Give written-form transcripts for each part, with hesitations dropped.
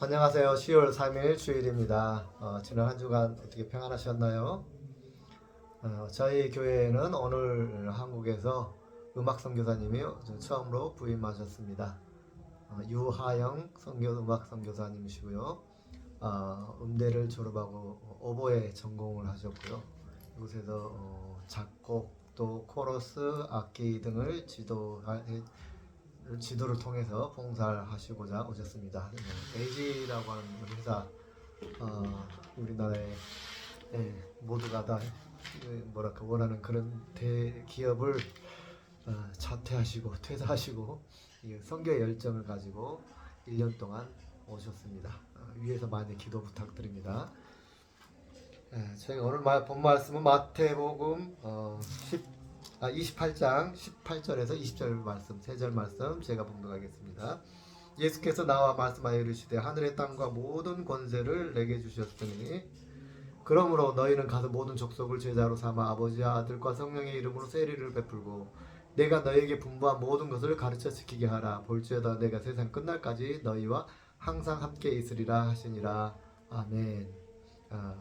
안녕하세요. 10월 3일 주일입니다. 지난 한 주간 어떻게 평안하셨나요? 저희 교회에는 오늘 한국에서 음악 선교사님이 처음으로 부임하셨습니다. 유하영 음악 선교사님이시고요. 음대를 졸업하고 오보에 전공을 하셨고요. 이곳에서 작곡 또 코러스, 악기 등을 지도를 통해서 봉사를 하시고자 오셨습니다. LG라고 하는 회사, 우리나라의 모두가 다 뭐랄까 원하는 그런 대기업을 자퇴하시고 퇴사하시고 선교의 열정을 가지고 1년 동안 오셨습니다. 위에서 많이 기도 부탁드립니다. 저희가 오늘 본 말씀은 마태복음 28장 18절에서 20절 말씀, 3절 말씀 제가 봉독하겠습니다. 예수께서 나와 말씀하여 이르시되 하늘의 땅과 모든 권세를 내게 주셨으니 그러므로 너희는 가서 모든 족속을 제자로 삼아 아버지와 아들과 성령의 이름으로 세례를 베풀고 내가 너희에게 분부한 모든 것을 가르쳐 지키게 하라. 볼지어다 내가 세상 끝날까지 너희와 항상 함께 있으리라 하시니라. 아멘.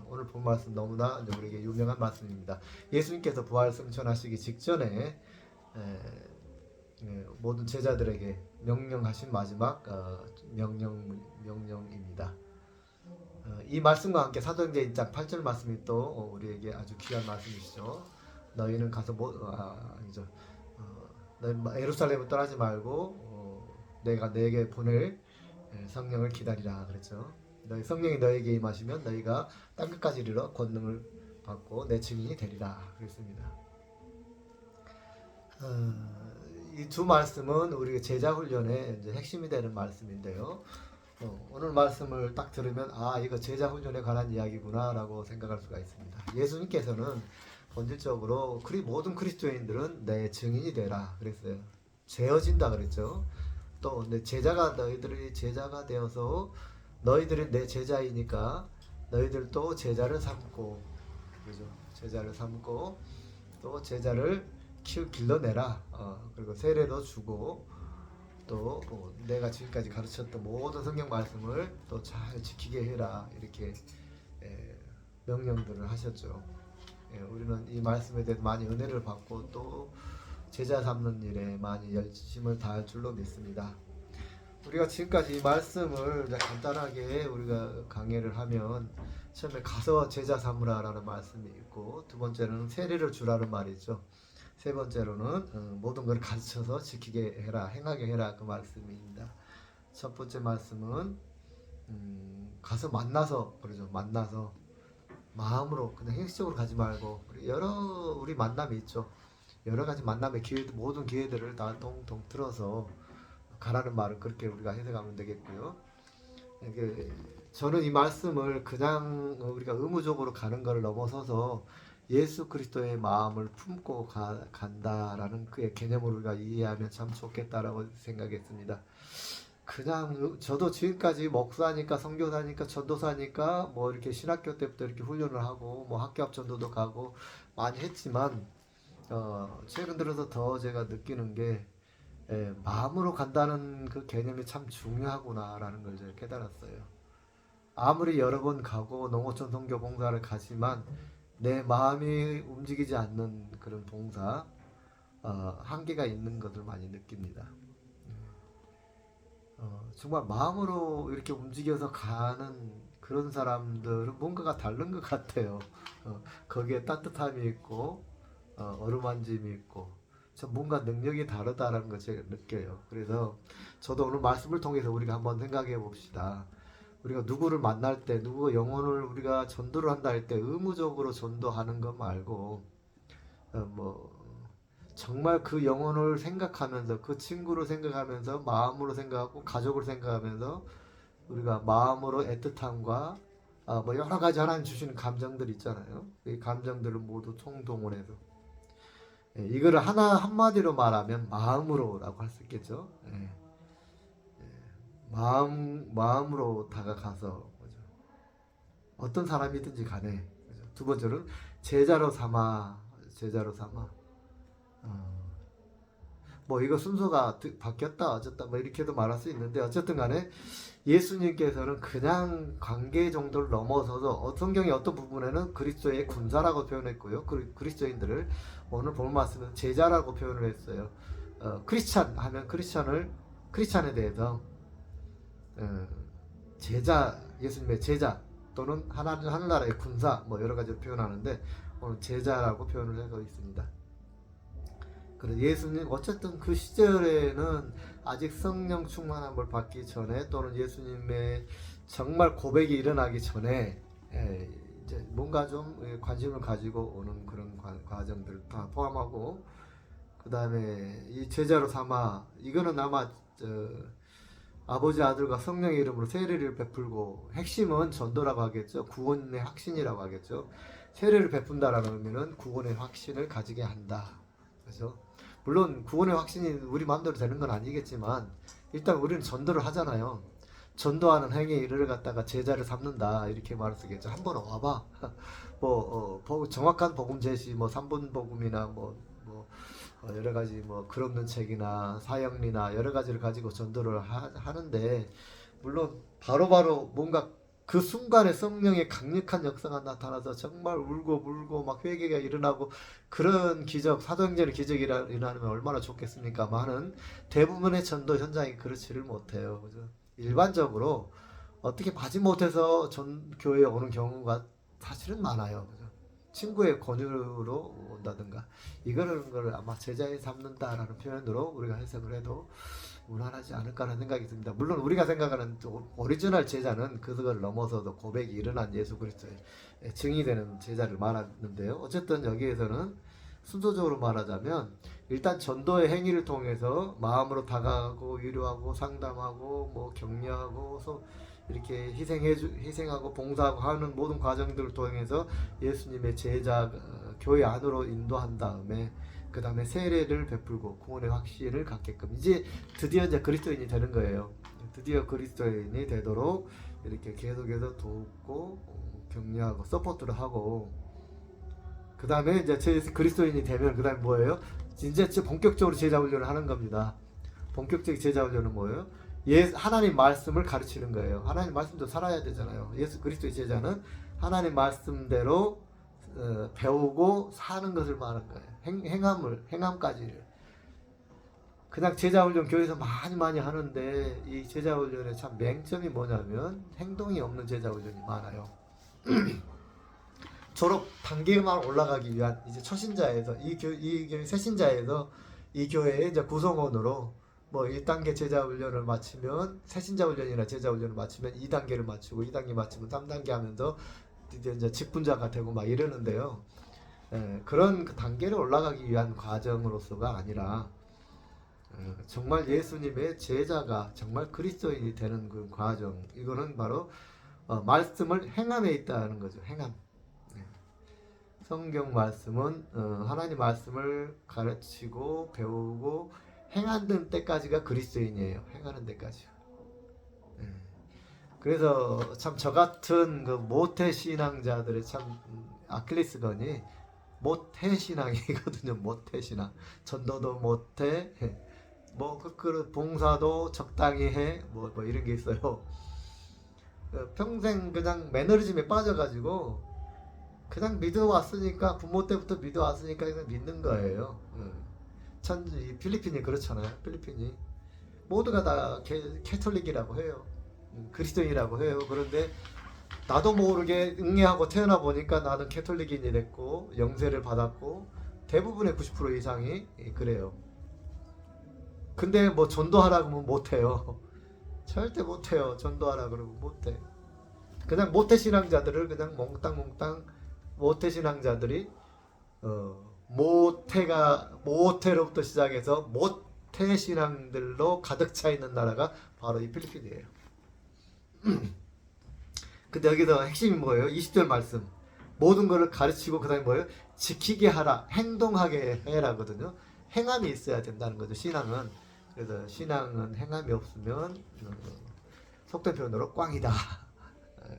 오늘 본 말씀 너무나 우리에게 유명한 말씀입니다. 예수님께서 부활 승천하시기 직전에 모든 제자들에게 명령하신 마지막 명령입니다. 이 말씀과 함께 사도행전 1장 8절 말씀이 또 우리에게 아주 귀한 말씀이시죠. 너희는 가서 너희 예루살렘을 떠나지 말고 내가 너에게 보낼 성령을 기다리라 그랬죠. 너희 성령이 너에게 임하시면 너희가 땅끝까지 이르러 권능을 받고 내 증인이 되리라 그랬습니다. 이 두 말씀은 우리 제자 훈련의 이제 핵심이 되는 말씀인데요. 오늘 말씀을 딱 들으면 이거 제자 훈련에 관한 이야기구나라고 생각할 수가 있습니다. 예수님께서는 본질적으로 모든 그리스도인들은 내 증인이 되라 그랬어요. 재어진다 그랬죠. 또 너희들이 제자가 되어서 너희들은 내 제자이니까 너희들도 제자를 삼고, 그죠? 제자를 삼고 또 제자를 길러내라. 그리고 세례도 주고 또 내가 지금까지 가르쳤던 모든 성경 말씀을 또 잘 지키게 해라. 이렇게 명령들을 하셨죠. 우리는 이 말씀에 대해 많이 은혜를 받고 또 제자 삼는 일에 많이 열심을 다할 줄로 믿습니다. 우리가 지금까지 이 말씀을 간단하게 우리가 강의를 하면 처음에 가서 제자 삼으라라는 말씀이 있고, 두 번째로는 세례를 주라는 말이 있죠. 세 번째로는 모든 걸 가르쳐서 지키게 해라, 행하게 해라 그 말씀입니다. 첫 번째 말씀은 가서 만나서 그러죠. 만나서 마음으로 그냥 형식적으로 가지 말고 우리 만남이 있죠. 여러 가지 만남의 모든 기회들을 다 통통 틀어서 가라는 말은 그렇게 우리가 해석하면 되겠고요. 저는 이 말씀을 그냥 우리가 의무적으로 가는 것을 넘어서서 예수 그리스도의 마음을 품고 간다라는 그의 개념을 우리가 이해하면 참 좋겠다라고 생각했습니다. 그냥 저도 지금까지 목사니까 선교사니까 전도사니까 뭐 이렇게 신학교 때부터 이렇게 훈련을 하고 뭐 학교 앞 전도도 가고 많이 했지만 최근 들어서 더 제가 느끼는 게 마음으로 간다는 그 개념이 참 중요하구나라는 걸 제가 깨달았어요. 아무리 여러 번 가고 농어촌 선교 봉사를 가지만 내 마음이 움직이지 않는 그런 봉사 한계가 있는 것을 많이 느낍니다. 정말 마음으로 이렇게 움직여서 가는 그런 사람들은 뭔가가 다른 것 같아요. 거기에 따뜻함이 있고 어루만짐이 있고 뭔가 능력이 다르다라는 걸 제가 느껴요. 그래서 저도 오늘 말씀을 통해서 우리가 한번 생각해 봅시다. 우리가 누구를 만날 때, 누구 영혼을 우리가 전도를 한다 할 때 의무적으로 전도하는 것 말고 정말 그 영혼을 생각하면서 그 친구를 생각하면서 마음으로 생각하고 가족을 생각하면서 우리가 마음으로 애틋함과 여러 가지 하나님 주시는 감정들 있잖아요. 이 감정들을 모두 총동원해서 이거를 한마디로 말하면 마음으로라고 할 수 있겠죠. 마음으로 다가가서 어떤 사람이든지 간에 두 번째로는 제자로 삼아 뭐 이거 순서가 바뀌었다 어쨌다 뭐 이렇게도 말할 수 있는데 어쨌든 간에 예수님께서는 그냥 관계 정도를 넘어서서 성경의 어떤 부분에는 그리스도의 군사라고 표현했고요. 그리스도인들을 오늘 본 말씀은 제자라고 표현을 했어요. 크리스찬 하면 크리스찬에 대해서 제자, 예수님의 제자 또는 하늘나라의 군사 뭐 여러 가지로 표현하는데 오늘 제자라고 표현을 하고 있습니다. 그래서 예수님 어쨌든 그 시절에는 아직 성령 충만함을 받기 전에 또는 예수님의 정말 고백이 일어나기 전에 이제 뭔가 좀 관심을 가지고 오는 그런 과정들을 다 포함하고 그 다음에 이 제자로 삼아 이거는 아마 아버지 아들과 성령의 이름으로 세례를 베풀고 핵심은 전도라고 하겠죠. 구원의 확신이라고 하겠죠. 세례를 베푼다라는 의미는 구원의 확신을 가지게 한다. 그래서 물론 구원의 확신이 우리 마음대로 되는 건 아니겠지만 일단 우리는 전도를 하잖아요. 전도하는 행위를 갖다가 제자를 삼는다 이렇게 말을 쓰겠죠. 한번 와봐. 정확한 복음 제시 뭐 3분 복음이나 여러 가지 뭐 글 없는 책이나 사형리나 여러 가지를 가지고 전도를 하는데 물론 바로바로 뭔가 그 순간에 성령의 강력한 역사가 나타나서 정말 울고 막 회개가 일어나고 그런 기적, 사도행전의 기적이 일어나면 얼마나 좋겠습니까만은 대부분의 전도 현장이 그렇지를 못해요. 그죠? 일반적으로 어떻게 마지못해서 교회에 오는 경우가 사실은 많아요. 그죠? 친구의 권유로 온다든가 이거를 아마 제자에 삼는다라는 표현으로 우리가 해석을 해도 무난하지 않을까라는 생각이 듭니다. 물론 우리가 생각하는 오리지널 제자는 그걸 넘어서도 고백이 일어난 예수 그리스도의 증이 되는 제자를 말하는데요. 어쨌든 여기에서는 순서적으로 말하자면 일단 전도의 행위를 통해서 마음으로 다가가고 위로하고 상담하고 뭐 격려하고 이렇게 희생하고 봉사하고 하는 모든 과정들을 통해서 예수님의 제자 교회 안으로 인도한 다음에 그 다음에 세례를 베풀고 구원의 확신을 갖게끔 이제 드디어 그리스도인이 되는 거예요. 드디어 그리스도인이 되도록 이렇게 계속해서 돕고 격려하고 서포트를 하고 그 다음에 이제 그리스도인이 되면 그 다음에 뭐예요? 이제 본격적으로 제자 훈련을 하는 겁니다. 본격적인 제자 훈련은 뭐예요? 하나님 말씀을 가르치는 거예요. 하나님 말씀도 살아야 되잖아요. 예수 그리스도의 제자는 하나님 말씀대로 배우고 사는 것을 말하는 거예요. 행함까지. 그냥 제자훈련 교회에서 많이 하는데 이 제자훈련의 참 맹점이 뭐냐면 행동이 없는 제자훈련이 많아요. 졸업 단계만 올라가기 위한 이제 초신자에서 이 새신자에서 이 교회의 이제 구성원으로 뭐 1단계 제자훈련을 마치면 새신자훈련이나 제자훈련을 마치면 2단계를 마치고 2단계 마치면 3단계 하면서 드디어 이제 직분자가 되고 막 이러는데요. 그런 단계를 올라가기 위한 과정으로서가 아니라 정말 예수님의 제자가 정말 그리스도인이 되는 그 과정 이거는 바로 말씀을 행함에 있다는 거죠. 행함. 성경 말씀은 하나님 말씀을 가르치고 배우고 행하는 때까지가 그리스도인이에요. 행하는 때까지. 그래서 참 저 같은 그 모태 신앙자들의 참 아킬레스건이 모태 신앙이거든요. 모태 신앙. 전도도 못해. 그 봉사도 적당히 해. 뭐 이런 게 있어요. 평생 그냥 매너리즘에 빠져가지고 그냥 믿어왔으니까 부모 때부터 믿어왔으니까 그냥 믿는 거예요. 필리핀이 그렇잖아요. 필리핀이 모두가 다 캐톨릭이라고 해요. 그리스도인이라고 해요. 그런데 나도 모르게 응애하고 태어나 보니까 나는 캐톨릭인이 됐고 영세를 받았고 대부분의 90% 이상이 그래요. 근데 뭐 전도하라 그러면 못해요. 절대 못해요. 전도하라 그러면 못해. 그냥 모태신앙자들을 그냥 몽땅 모태신앙자들이 모태로부터 시작해서 모태신앙들로 가득 차 있는 나라가 바로 이 필리핀이에요. 근데 여기서 핵심이 뭐예요? 20절 말씀 모든 것을 가르치고 그 다음에 뭐예요? 지키게 하라, 행동하게 해라거든요. 행함이 있어야 된다는 거죠. 신앙은. 그래서 신앙은 행함이 없으면 속된 표현으로 꽝이다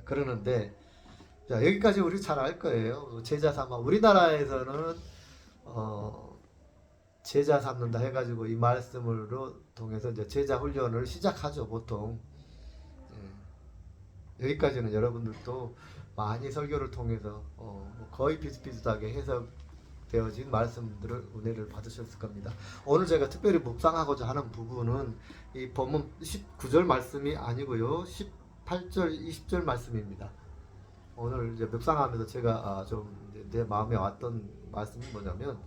그러는데 자, 여기까지 우리 잘 알 거예요. 제자 삼아 우리나라에서는 제자 삼는다 해가지고 이 말씀으로 통해서 이제 제자 훈련을 시작하죠 보통. 여기까지는 여러분들도 많이 설교를 통해서 거의 비슷비슷하게 해석되어진 말씀들을 은혜를 받으셨을 겁니다. 오늘 제가 특별히 묵상하고자 하는 부분은 이 본문 19절 말씀이 아니고요 18절 20절 말씀입니다. 오늘 이제 묵상하면서 제가 좀 내 마음에 왔던 말씀이 뭐냐면,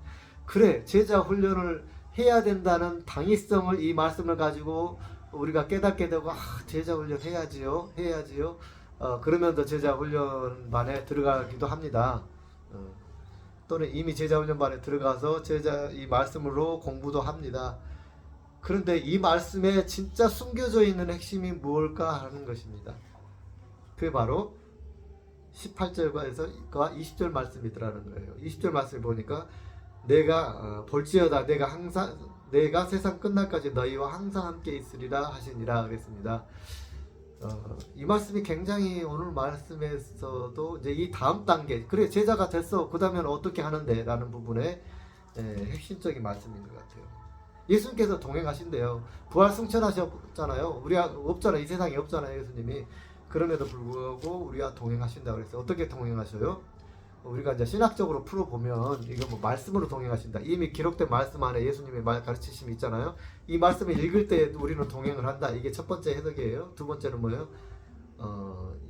그래 제자 훈련을 해야 된다는 당위성을 이 말씀을 가지고 우리가 깨닫게 되고 제자 훈련 해야지요 그러면서 제자 훈련반에 들어가기도 합니다. 또는 이미 제자 훈련반에 들어가서 제자 이 말씀으로 공부도 합니다. 그런데 이 말씀에 진짜 숨겨져 있는 핵심이 무엇일까 하는 것입니다. 그게 바로 18절과 20절 말씀이더라는 거예요. 20절 말씀을 보니까 내가 볼지어다 내가 세상 끝날까지 너희와 항상 함께 있으리라 하시니라 그랬습니다. 이 말씀이 굉장히 오늘 말씀에서도 이제 이 다음 단계, 그래 제자가 됐어 그 다음에는 어떻게 하는데 라는 부분에 핵심적인 말씀인 것 같아요. 예수님께서 동행하신대요. 부활 승천하셨잖아요. 우리가 없잖아, 이 세상에 없잖아요 예수님이. 그럼에도 불구하고 우리와 동행하신다고 그랬어요. 어떻게 동행하셔요? 우리가 이제 신학적으로 풀어보면 이거 뭐 말씀으로 동행하신다. 이미 기록된 말씀 안에 예수님의 가르치심이 있잖아요. 이 말씀을 읽을 때 우리는 동행을 한다. 이게 첫 번째 해석이에요. 두 번째는 뭐예요?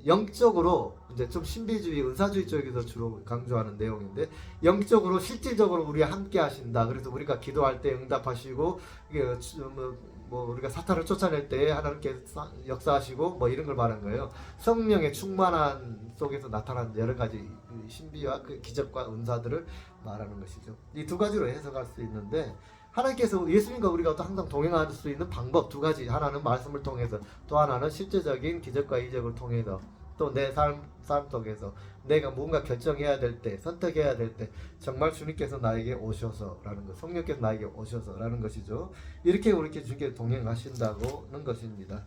영적으로 이제 좀 신비주의, 은사주의 쪽에서 주로 강조하는 내용인데, 영적으로 실질적으로 우리와 함께 하신다. 그래서 우리가 기도할 때 응답하시고, 이게 뭐 우리가 사탄을 쫓아낼 때 하나님께 역사하시고 뭐 이런 걸 말하는 거예요. 성령의 충만한 속에서 나타난 여러 가지 신비와 그 기적과 은사들을 말하는 것이죠. 이 두 가지로 해석할 수 있는데, 하나님께서 예수님과 우리가 또 항상 동행할 수 있는 방법 두 가지, 하나는 말씀을 통해서, 또 하나는 실제적인 기적과 이적을 통해서, 또 내 삶 속에서 내가 뭔가 결정해야 될 때, 선택해야 될 때 정말 주님께서 나에게 오셔서라는 것, 성령께서 나에게 오셔서라는 것이죠. 이렇게 우리께 주님께 동행하신다고는 것입니다.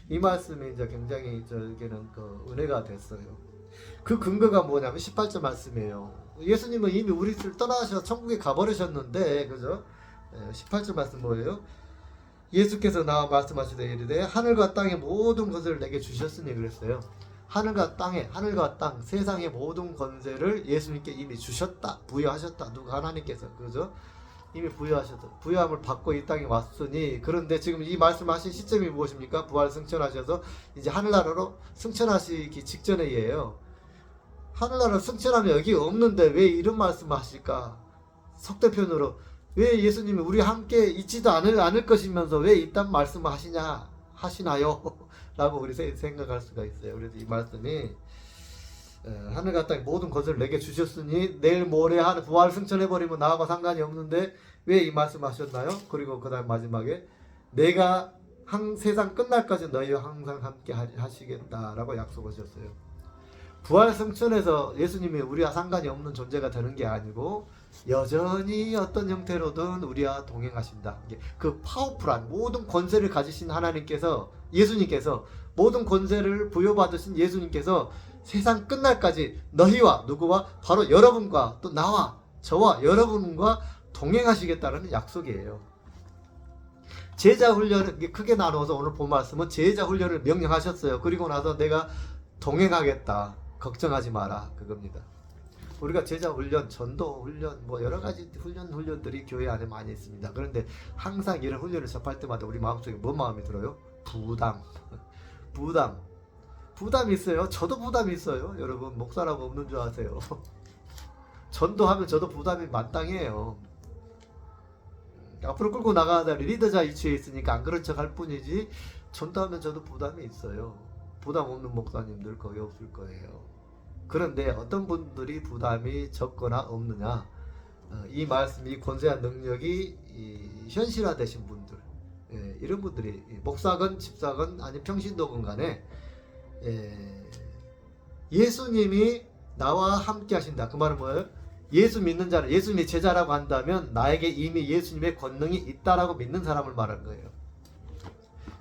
이 말씀이 이제 굉장히 저에게는 그 은혜가 됐어요. 그 근거가 뭐냐면 18절 말씀이에요. 예수님은 이미 우리를 떠나셔서 천국에 가버리셨는데, 그죠? 18절 말씀 뭐예요? 예수께서 나와 말씀하시되 이르되 하늘과 땅의 모든 것을 내게 주셨으니 그랬어요. 하늘과 땅, 세상의 모든 권세를 예수님께 이미 주셨다, 부여하셨다. 누가? 하나님께서, 그죠? 이미 부여함을 받고 이 땅에 왔으니, 그런데 지금 이 말씀하신 시점이 무엇입니까? 부활 승천하셔서 이제 하늘나라로 승천하시기 직전이에요. 하늘나라로 승천하면 여기 없는데 왜 이런 말씀을 하실까? 속대편으로 왜 예수님이 우리 함께 있지도 않을 것이면서 왜 이딴 말씀을 하시나요? 라고 우리 생각할 수가 있어요. 그래서 이 말씀이 하늘과 땅의 모든 것을 내게 주셨으니 내일 모레 부활 승천해버리면 나하고 상관이 없는데 왜 이 말씀 하셨나요? 그리고 그 다음 마지막에 내가 세상 끝날까지 너희와 항상 함께 하시겠다라고 약속하셨어요. 부활 승천에서 예수님이 우리와 상관이 없는 존재가 되는 게 아니고 여전히 어떤 형태로든 우리와 동행하신다. 그 파워풀한 모든 권세를 가지신 하나님께서, 예수님께서, 모든 권세를 부여받으신 예수님께서 세상 끝날까지 너희와, 누구와? 바로 여러분과, 또 나와, 저와 여러분과 동행하시겠다는 약속이에요. 제자 훈련을 크게 나누어서 오늘 본 말씀은 제자 훈련을 명령하셨어요. 그리고 나서 내가 동행하겠다, 걱정하지 마라, 그겁니다. 우리가 제자 훈련, 전도 훈련, 뭐 여러 가지 훈련들이 교회 안에 많이 있습니다. 그런데 항상 이런 훈련을 접할 때마다 우리 마음속에 뭔 마음이 들어요? 부담이 있어요. 저도 부담이 있어요. 여러분, 목사라고 없는 줄 아세요? 전도하면 저도 부담이 만땅해요. 앞으로 끌고 나가다 리더자 위치에 있으니까 안 그런 척 할 뿐이지, 전도하면 저도 부담이 있어요. 부담 없는 목사님들 거의 없을 거예요. 그런데 어떤 분들이 부담이 적거나 없느냐, 이 말씀, 이 권세한 능력이 현실화되신 분들, 이런 분들이 목사건 집사건 아니 평신도건 간에 예수님이 나와 함께 하신다. 그 말은 뭐예요? 예수 믿는 자는, 예수님이 제자라고 한다면 나에게 이미 예수님의 권능이 있다라고 믿는 사람을 말하는 거예요.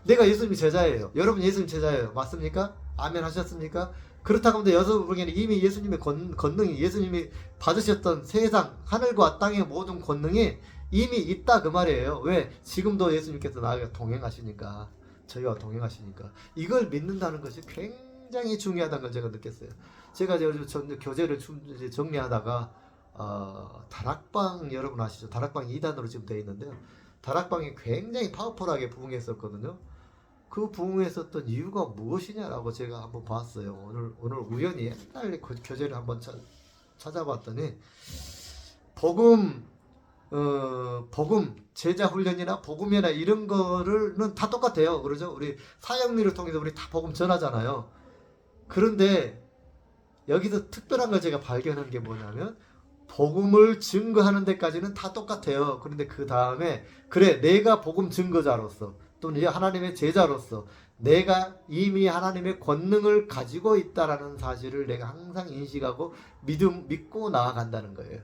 내가 예수님이 제자예요. 여러분 예수님 제자예요. 맞습니까? 아멘 하셨습니까? 그렇다고 하면 여러분에게는 이미 예수님의 권능이, 예수님이 받으셨던 세상 하늘과 땅의 모든 권능이 이미 있다 그 말이에요. 왜? 지금도 예수님께서 나와 동행하시니까, 저희와 동행하시니까 이걸 믿는다는 것이 굉장히 중요하다는 걸 제가 느꼈어요. 제가 전 교재를 이제 정리하다가 다락방 여러분 아시죠? 다락방 2단으로 지금 되어 있는데요. 다락방이 굉장히 파워풀하게 부흥했었거든요. 그 부흥했었던 이유가 무엇이냐라고 제가 한번 봤어요. 오늘 우연히 옛날 교재를 한번 찾아봤더니 복음 제자 훈련이나 복음이나 이런 거는 다 똑같아요. 그러죠? 우리 사역리를 통해서 우리 다 복음 전하잖아요. 그런데 여기서 특별한 걸 제가 발견한 게 뭐냐면 복음을 증거하는 데까지는 다 똑같아요. 그런데 그 다음에 그래 내가 복음 증거자로서 또는 하나님의 제자로서 내가 이미 하나님의 권능을 가지고 있다라는 사실을 내가 항상 인식하고 믿고 나아간다는 거예요.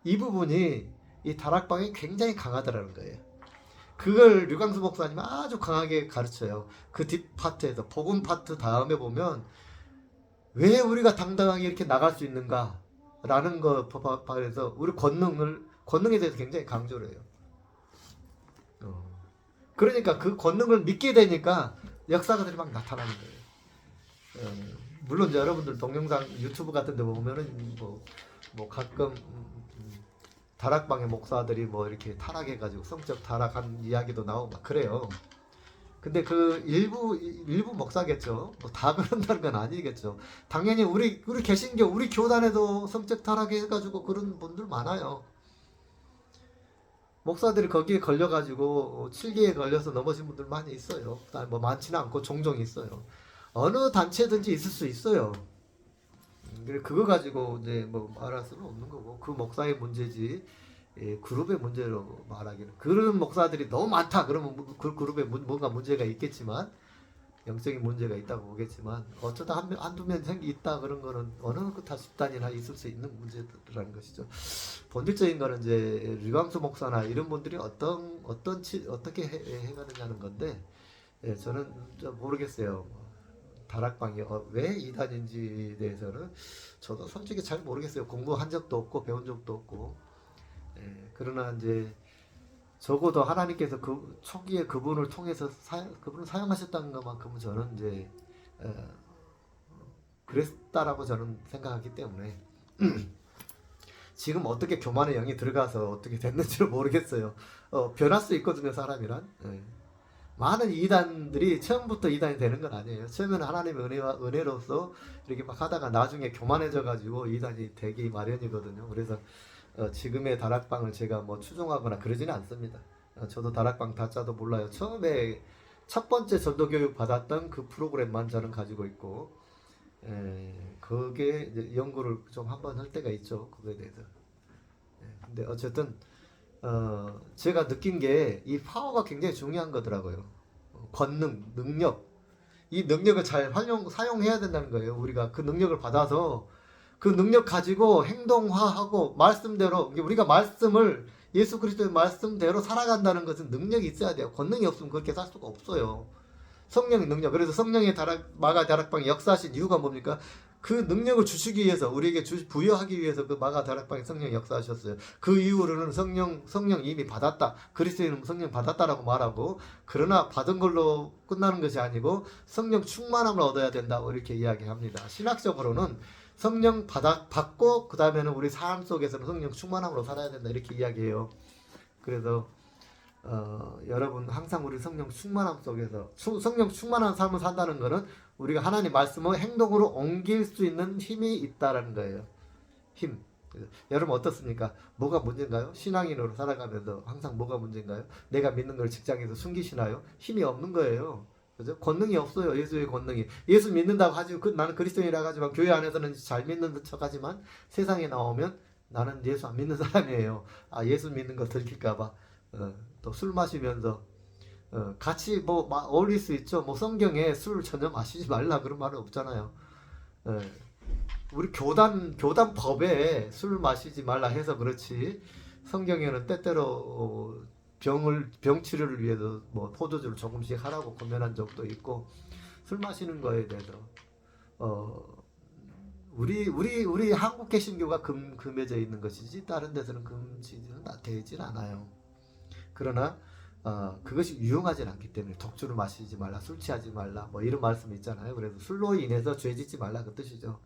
이 부분이 이 다락방이 굉장히 강하다라는 거예요. 그걸 류광수 목사님이 아주 강하게 가르쳐요. 그 뒷 파트에서 복음 파트 다음에 보면 왜 우리가 당당하게 이렇게 나갈 수 있는가 라는 거 봐서 우리 권능에 대해서 굉장히 강조를 해요. 그러니까 그 권능을 믿게 되니까 역사가들이 막 나타나는 거예요. 물론 이제 여러분들 동영상 유튜브 같은 데 보면은 뭐 가끔 다락방의 목사들이 뭐 이렇게 타락해가지고 성적 타락한 이야기도 나오고 막 그래요. 근데 그 일부 목사겠죠. 뭐 다 그런다는 건 아니겠죠. 당연히 우리 개신교 우리 교단에도 성적 타락해가지고 그런 분들 많아요. 목사들이 거기에 걸려가지고 7기에 걸려서 넘어진 분들 많이 있어요. 뭐 많지는 않고 종종 있어요. 어느 단체든지 있을 수 있어요. 그거 가지고 이제 뭐 말할 수는 없는 거고 그 목사의 문제지 그룹의 문제로 말하기는 그런 목사들이 너무 많다 그러면 그 그룹에 뭔가 문제가 있겠지만 영적인 문제가 있다고 보겠지만 어쩌다 한두 명 있다 그런 거는 어느 다 집단이나 있을 수 있는 문제라는 것이죠. 본질적인 거는 이제 류광수 목사나 이런 분들이 어떻게 해가느냐는 건데 저는 좀 모르겠어요. 다락방이 왜 이단인지에 대해서는 저도 솔직히 잘 모르겠어요. 공부한 적도 없고 배운 적도 없고 그러나 이제 적어도 하나님께서 그 초기에 그분을 통해서 그분을 사용하셨다는 것만큼은 저는 이제 그랬다라고 저는 생각하기 때문에 지금 어떻게 교만의 영이 들어가서 어떻게 됐는지를 모르겠어요. 변할 수 있거든요, 사람이란. 많은 이단들이 처음부터 이단이 되는 건 아니에요. 처음에는 하나님의 은혜로서 이렇게 막 하다가 나중에 교만해져 가지고 이단이 되기 마련이거든요. 그래서 지금의 다락방을 제가 뭐 추종하거나 그러지는 않습니다. 저도 다락방 다짜도 몰라요. 처음에 첫 번째 전도교육 받았던 그 프로그램만 저는 가지고 있고 그게 이제 연구를 좀 한번 할 때가 있죠. 그거에 대해서. 근데 어쨌든 제가 느낀 게 이 파워가 굉장히 중요한 거더라고요. 권능, 능력. 이 능력을 잘 사용해야 된다는 거예요. 우리가 그 능력을 받아서 그 능력 가지고 행동화하고 말씀대로 우리가 말씀을 예수 그리스도의 말씀대로 살아간다는 것은 능력이 있어야 돼요. 권능이 없으면 그렇게 살 수가 없어요. 성령의 능력. 그래서 성령의 마가 다락방이 역사하신 이유가 뭡니까? 그 능력을 주시기 위해서 우리에게 부여하기 위해서 그 마가 다락방에 성령이 역사하셨어요. 그 이후로는 성령 이미 받았다. 그리스도인은 성령 받았다라고 말하고 그러나 받은 걸로 끝나는 것이 아니고 성령 충만함을 얻어야 된다고 이렇게 이야기합니다. 신학적으로는 성령 받고 그 다음에는 우리 삶 속에서는 성령 충만함으로 살아야 된다 이렇게 이야기해요. 그래서 여러분 항상 우리 성령 충만함 속에서 성령 충만한 삶을 산다는 것은 우리가 하나님 말씀을 행동으로 옮길 수 있는 힘이 있다라는 거예요. 힘. 여러분 어떻습니까? 뭐가 문제인가요? 신앙인으로 살아가면서 항상 뭐가 문제인가요? 내가 믿는 걸 직장에서 숨기시나요? 힘이 없는 거예요. 그죠? 권능이 없어요. 예수의 권능이. 예수 믿는다고 하지 나는 그리스도인이라고 하지만 교회 안에서는 잘 믿는 척하지만 세상에 나오면 나는 예수 안 믿는 사람이에요. 예수 믿는 거 들킬까봐 또 술 마시면서 같이 뭐 어울릴 수 있죠. 뭐 성경에 술 전혀 마시지 말라 그런 말은 없잖아요. 우리 교단 법에 술 마시지 말라 해서 그렇지 성경에는 때때로 병 치료를 위해서 뭐 포도주를 조금씩 하라고 권면한 적도 있고 술 마시는 거에 대해서 우리 한국 개신교가 금해져 있는 것이지 다른 데서는 금지는 되질 않아요. 그러나 그것이 유용하진 않기 때문에 독주를 마시지 말라, 술 취하지 말라, 뭐 이런 말씀이 있잖아요. 그래서 술로 인해서 죄짓지 말라 그 뜻이죠.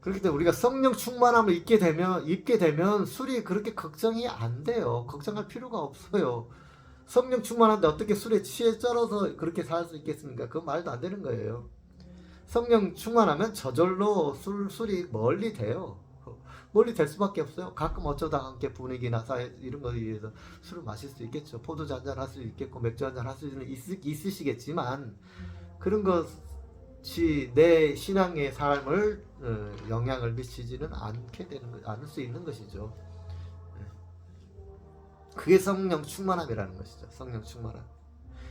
그렇기 때문에 우리가 성령 충만함을 입게 되면 술이 그렇게 걱정이 안 돼요. 걱정할 필요가 없어요. 성령 충만한데 어떻게 술에 취해 쩔어서 그렇게 살 수 있겠습니까? 그건 말도 안 되는 거예요. 성령 충만하면 저절로 술이 멀리 돼요. 멀리 될 수밖에 없어요. 가끔 어쩌다 함께 분위기나 사회 이런 거에 의해서 술을 마실 수 있겠죠. 포도주 한잔 할 수 있겠고 맥주 한잔 할 수는 있으시겠지만 그런 것이 내 신앙의 삶을 영향을 미치지는 않을 수 있는 것이죠. 그게 성령 충만함이라는 것이죠. 성령 충만함.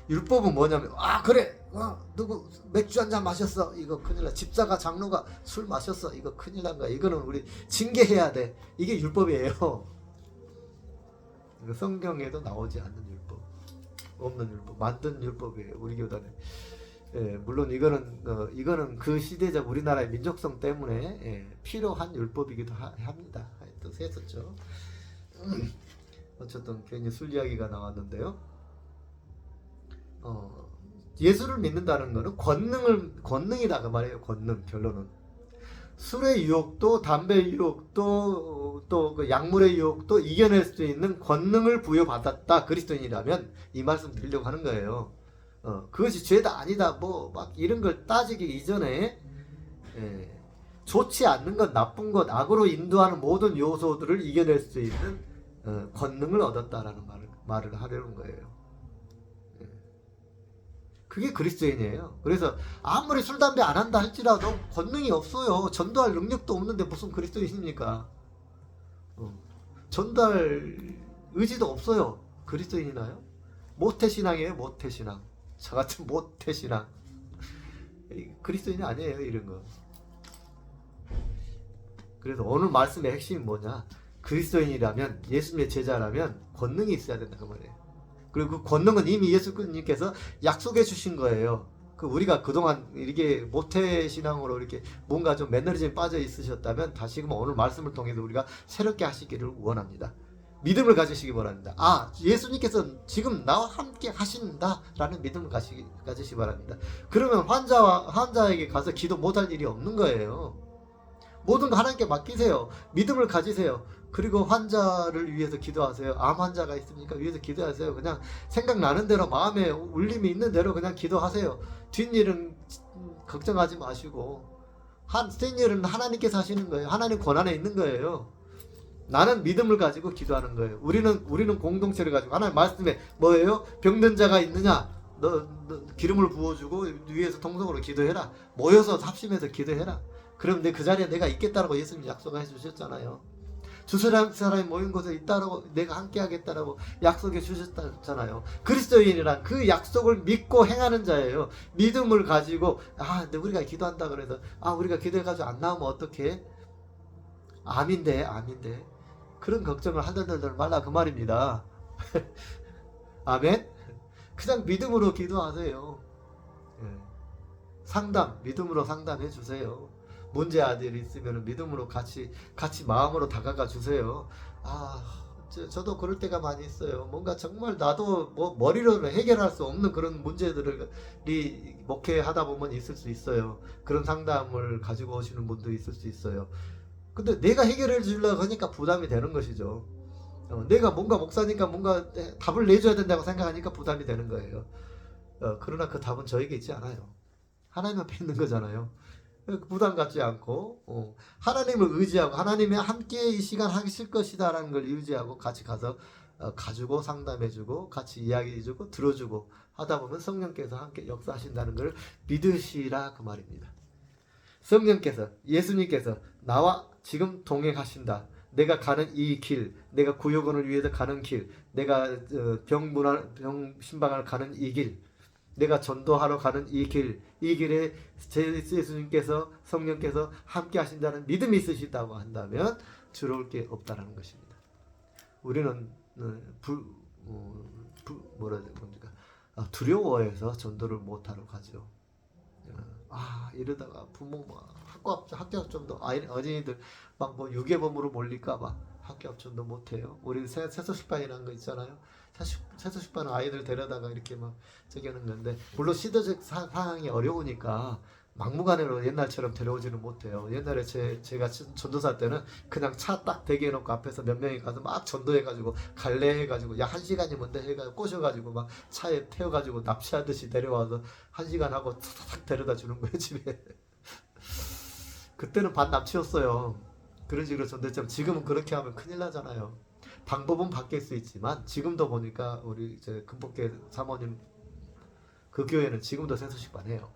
율법은 뭐냐면 그래 누구 맥주 한잔 마셨어 이거 큰일 나. 집사가 장로가 술 마셨어 이거 큰일 난 거야. 이거는 우리 징계해야 돼. 이게 율법이에요. 성경에도 나오지 않는 율법, 없는 율법, 만든 율법이에요. 우리 교단에. 물론 이거는 그 시대적 우리나라의 민족성 때문에 필요한 율법이기도 합니다. 또 했었죠. 어쨌든 괜히 술 이야기가 나왔는데요. 예수를 믿는다는 것은 권능이다 그 말이에요. 권능. 결론은 술의 유혹도 담배 유혹도 또 그 약물의 유혹도 이겨낼 수 있는 권능을 부여받았다 그리스도인이라면 이 말씀 드리려고 하는 거예요. 그것이 죄다 아니다 뭐 막 이런 걸 따지기 이전에 좋지 않는 것, 나쁜 것, 악으로 인도하는 모든 요소들을 이겨낼 수 있는 권능을 얻었다라는 말을 하려는 거예요. 그게 그리스도인이에요. 그래서 아무리 술 담배 안 한다 할지라도 권능이 없어요. 전도할 능력도 없는데 무슨 그리스도인입니까? 전도할 의지도 없어요. 그리스도인이나요? 모태신앙이에요. 모태신앙. 저같은 모태신앙. 그리스도인이 아니에요. 이런 거. 그래서 오늘 말씀의 핵심이 뭐냐? 그리스도인이라면, 예수님의 제자라면 권능이 있어야 된다 그 말이에요. 그리고 그 권능은 이미 예수님께서 약속해 주신 거예요. 우리가 그동안 이렇게 모태신앙으로 이렇게 뭔가 좀 매너리즘에 빠져 있으셨다면 다시금 오늘 말씀을 통해서 우리가 새롭게 하시기를 원합니다. 믿음을 가지시기 바랍니다. 예수님께서 지금 나와 함께 하신다라는 믿음을 가지시기 바랍니다. 그러면 환자에게 가서 기도 못할 일이 없는 거예요. 모든 거 하나님께 맡기세요. 믿음을 가지세요. 그리고 환자를 위해서 기도하세요. 암 환자가 있습니까? 위해서 기도하세요. 그냥 생각나는 대로 마음에 울림이 있는 대로 그냥 기도하세요. 뒷일은 걱정하지 마시고 뒷일은 하나님께서 하시는 거예요. 하나님 권한에 있는 거예요. 나는 믿음을 가지고 기도하는 거예요. 우리는 공동체를 가지고 하나님 말씀에 뭐예요? 병든 자가 있느냐? 너 기름을 부어주고 위에서 통성으로 기도해라. 모여서 합심해서 기도해라. 그럼 그 자리에 내가 있겠다라고 예수님 약속해 주셨잖아요. 사람이 모인 곳에 있다라고 내가 함께 하겠다라고 약속해 주셨잖아요. 그리스도인이란 그 약속을 믿고 행하는 자예요. 믿음을 가지고 근데 우리가 기도한다 그래서 우리가 기도해가지고 안 나오면 어떡해? 암인데 그런 걱정을 하들들 말라 그 말입니다. 아멘. 그냥 믿음으로 기도하세요. 믿음으로 상담해 주세요. 문제 아들이 있으면 믿음으로 같이 마음으로 다가가 주세요. 저도 그럴 때가 많이 있어요. 뭔가 정말 나도 머리로는 해결할 수 없는 그런 문제들이 목회하다 보면 있을 수 있어요. 그런 상담을 가지고 오시는 분도 있을 수 있어요. 근데 내가 해결해 주려고 하니까 부담이 되는 것이죠. 내가 뭔가 목사니까 뭔가 답을 내줘야 된다고 생각하니까 부담이 되는 거예요. 그러나 그 답은 저에게 있지 않아요. 하나님 앞에 있는 거잖아요. 부담 갖지 않고 하나님을 의지하고 하나님의 함께 이 시간 하실 것이다 라는 걸 의지하고 같이 가서 가지고 상담해주고 같이 이야기해주고 들어주고 하다 보면 성령께서 함께 역사하신다는 걸 믿으시라 그 말입니다. 성령께서 예수님께서 나와 지금 동행하신다. 내가 가는 이 길, 내가 구역원을 위해서 가는 길, 내가 병 신방을 가는 이 길, 내가 전도하러 가는 이 길에 예수님께서 성령께서 함께 하신다는 믿음이 있으시다고 한다면 두려울 게 없다라는 것입니다. 우리는 두려워해서 전도를 못하러 가죠. 이러다가 부모 학교 합정도 어린이들 막 뭐 유괴범으로 몰릴까봐 학교 합정도 못해요. 우리 세서식반이라는 거 있잖아요. 세서식반은 아이들 데려다가 이렇게 막 저기 하는 건데, 물론 시대적 상황이 어려우니까 막무가내로 옛날처럼 데려오지는 못해요. 옛날에 제가 전도사 때는 그냥 차 딱 대기해놓고 앞에서 몇 명이 가서 막 전도해가지고 갈래해가지고 약 1시간이면 돼 해가지고 꼬셔가지고 막 차에 태워가지고 납치하듯이 데려와서 1시간 하고 탁탁 데려다 주는 거예요, 집에. 그때는 반납치였어요. 그런 식으로 전도했지만 지금은 그렇게 하면 큰일 나잖아요. 방법은 바뀔 수 있지만 지금도 보니까 우리 이제 금복교 사모님 그 교회는 지금도 세수식반 해요.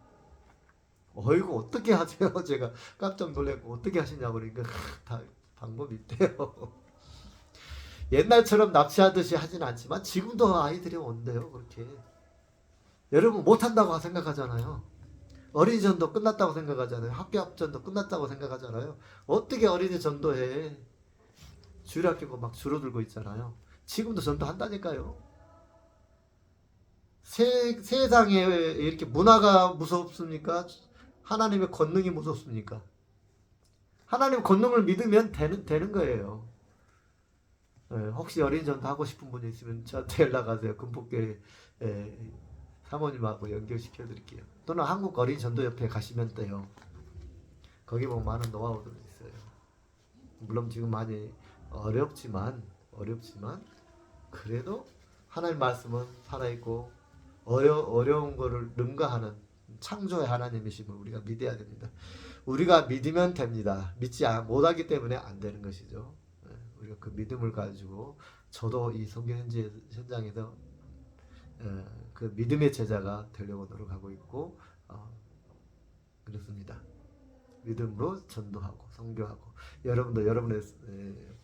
어이구 어떻게 하세요? 제가 깜짝 놀래고 어떻게 하시냐고 그러니까 다 방법이 있대요. 옛날처럼 납치하듯이 하진 않지만 지금도 아이들이 온대요. 그렇게. 여러분 못한다고 생각하잖아요. 어린이 전도 끝났다고 생각하잖아요. 학교 앞전도 끝났다고 생각하잖아요. 어떻게 어린이 전도해? 주일학교가 막 줄어들고 있잖아요. 지금도 전도한다니까요. 세상에 이렇게 문화가 무섭습니까? 하나님의 권능이 무섭습니까? 하나님의 권능을 믿으면 되는 거예요. 혹시 어린이 전도 하고 싶은 분이 있으면 저한테 연락하세요. 금복교회 사모님하고 연결시켜 드릴게요. 또는 한국 어린이 전도협회 가시면 돼요. 거기 보면 많은 노하우들이 있어요. 물론 지금 많이 어렵지만 그래도 하나님 말씀은 살아있고 어려운 거를 능가하는 창조의 하나님이심을 우리가 믿어야 됩니다. 우리가 믿으면 됩니다. 믿지 못하기 때문에 안 되는 것이죠. 우리가 그 믿음을 가지고 저도 이 성경 현장에서 그 믿음의 제자가 되려고 노력하고 있고 그렇습니다. 믿음으로 전도하고 선교하고 여러분도 여러분의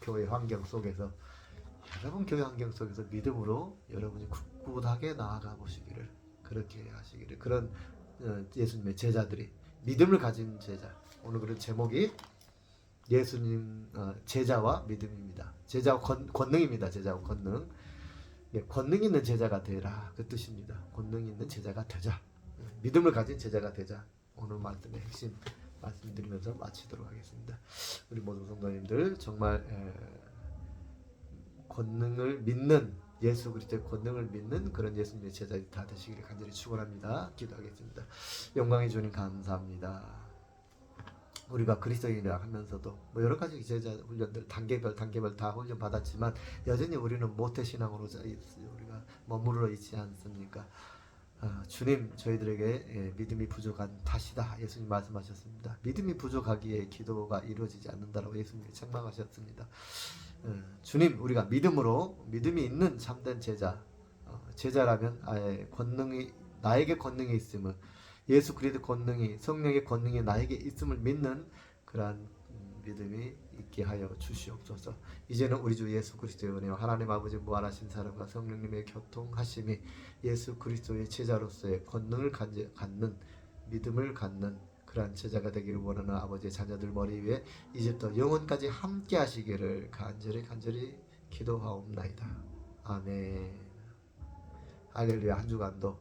교회 환경 속에서 여러분 교회 환경 속에서 믿음으로 여러분이 굳굳하게 나아가 보시기를 그렇게 하시기를 그런 예수님의 제자들이 믿음을 가진 제자 오늘 그런 제목이 예수님 제자와 믿음입니다. 제자와 권능입니다. 제자와 권능. 권능 있는 제자가 되라 그 뜻입니다. 권능 있는 제자가 되자. 믿음을 가진 제자가 되자. 오늘 말씀의 핵심 말씀드리면서 마치도록 하겠습니다. 우리 모든 성도님들 정말 권능을 믿는 예수 그리스도의 권능을 믿는 그런 예수님의 제자들이 다 되시기를 간절히 축원합니다. 기도하겠습니다. 영광의 주님 감사합니다. 우리가 그리스도인이라 하면서도 뭐 여러 가지 제자 훈련들 단계별 다 훈련 받았지만 여전히 우리는 모태신앙으로 우리가 머무르러 있지 않습니까? 주님 저희들에게 믿음이 부족한 탓이다 예수님 말씀하셨습니다. 믿음이 부족하기에 기도가 이루어지지 않는다라고 예수님이 책망하셨습니다. 주님 우리가 믿음이 있는 참된 제자라면 나에게 권능이 있음을 예수 그리스도 권능이 성령의 권능이 나에게 있음을 믿는 그러한 믿음이 있게 하여 주시옵소서. 이제는 우리 주 예수 그리스도의 은혜와 하나님 아버지 무한하신 사랑과 성령님의 교통하심이 예수 그리스도의 제자로서의 권능을 갖는 믿음을 갖는 그러한 제자가 되기를 원하는 아버지의 자녀들 머리 위에 이제부터 영원까지 함께 하시기를 간절히 기도하옵나이다. 아멘. 할렐루야. 한 주간도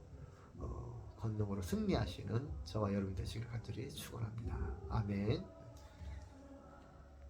권능으로 승리하시는 저와 여러분 되시길 간절히 축원합니다. 아멘.